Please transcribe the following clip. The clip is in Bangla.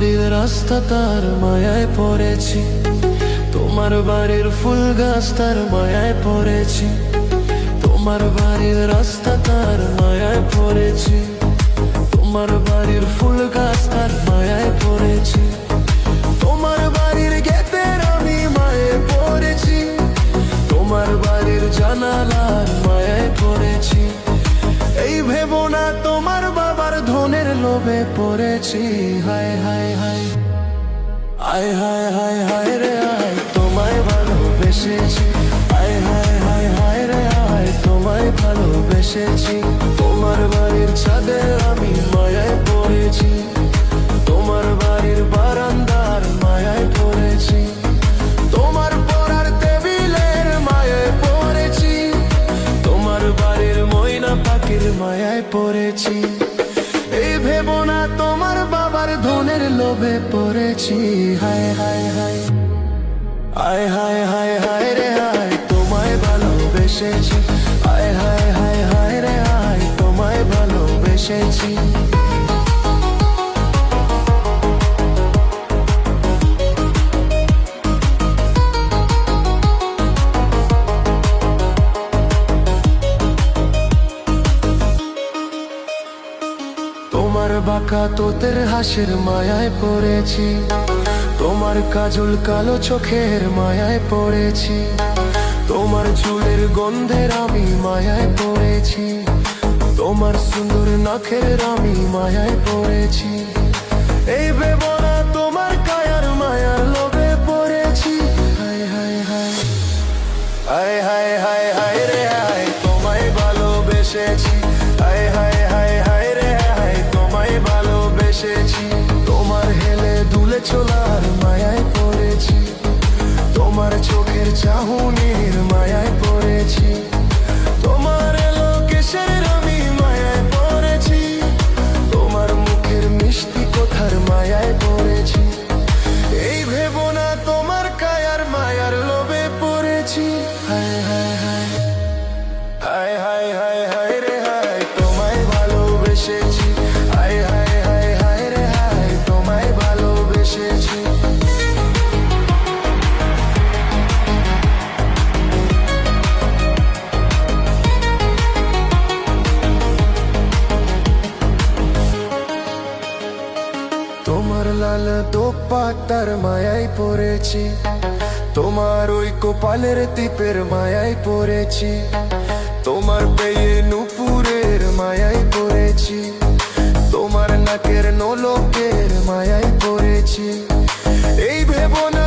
বাড়ির রাস্তা তার মায়ায় পড়েছি, তোমার বাড়ির ফুল গাছ তার মায়ায় পড়েছি, তোমার বাড়ির রাস্তা তার মায়ায় পড়েছি, তোমার বাড়ির ফুল গাছ তার মায়ায় পড়েছি, তোমার বাড়ির গেটের আমি মায়ে পড়েছি, তোমার বাড়ির জানালার মায়ায় পড়েছি। এই ভেবো না তোমার বাবার ধনের লোভে পড়েছি। হায় হায় হায় আয় হায় হায় হায় রে আয়, তোমায় ভালোবেসেছি। আয় হায় হায় হায় রে আয়, তোমায় ভালোবেসেছি। তোমার বাড়ির ছাদে আমি মায়ায় পড়েছি, তোমার বাড়ির বারান্দার মায়ায় পড়েছি, তোমার পড়ার টেবিলের মায়ায় পড়েছি, তোমার বাড়ির ময়না পাখির মায়ায় পড়েছি। এই ভেবো না তোমার বাবার ধনের লোভে পড়েছি। হায় হায় হায় আয় হায় হায় হায় রে আয়, তোমায় ভালোবেসেছি। আয় হায় হায় হায় রে আয়, তোমায় ভালোবেসেছি। তোমার বাঁকা তোতের হাসির মায়ায় পড়েছি, তোমার কাজল কালো চোখের মায়ায় পড়েছি, তোমার চুলের গন্ধের আমি মায়ায় পড়েছি, তোমার সুন্দর নাকের আমি মায়ায় পড়েছি। এই ভেবো না তোমার কায়ার মায়ার লোভে পড়েছি। হায় হায় হায় হায় হায় হায় হায় রে হায়, তোমায় ভালোবেসেছি। হায় হায় হায় হায় রে হায়, তোমায় ভালোবেসেছি। তোমার হেলে দুলে চলার মায়ায় পড়েছি, তোমার চোখের চাহনির মায়ায় পড়েছি, তোমার এলো কেশের আমি মায়ায় পড়েছি, তোমার মুখের মিষ্টি কথার মায়ায় পড়েছি। এই ভেবো না তোমার কায়ার মায়ার লোভে পড়েছি। হায় হায় হায় হায় হায় হায় হায় রে হায়, তোমায় ভালোবেসেছি। হায় হায় হায় হায় রে হায়, তোমায় ভালোবেসেছি। তোমার লাল দোপাট্টার মায়ায় পড়েছি, তোমার ওই কপালের টিপের মায়ায় পড়েছি, তোমার পেয়ে নুপুরের মায়ায় পড়েছি, তোমার নাকের নোলকের মায়ায় পড়েছি। এই ভেবো না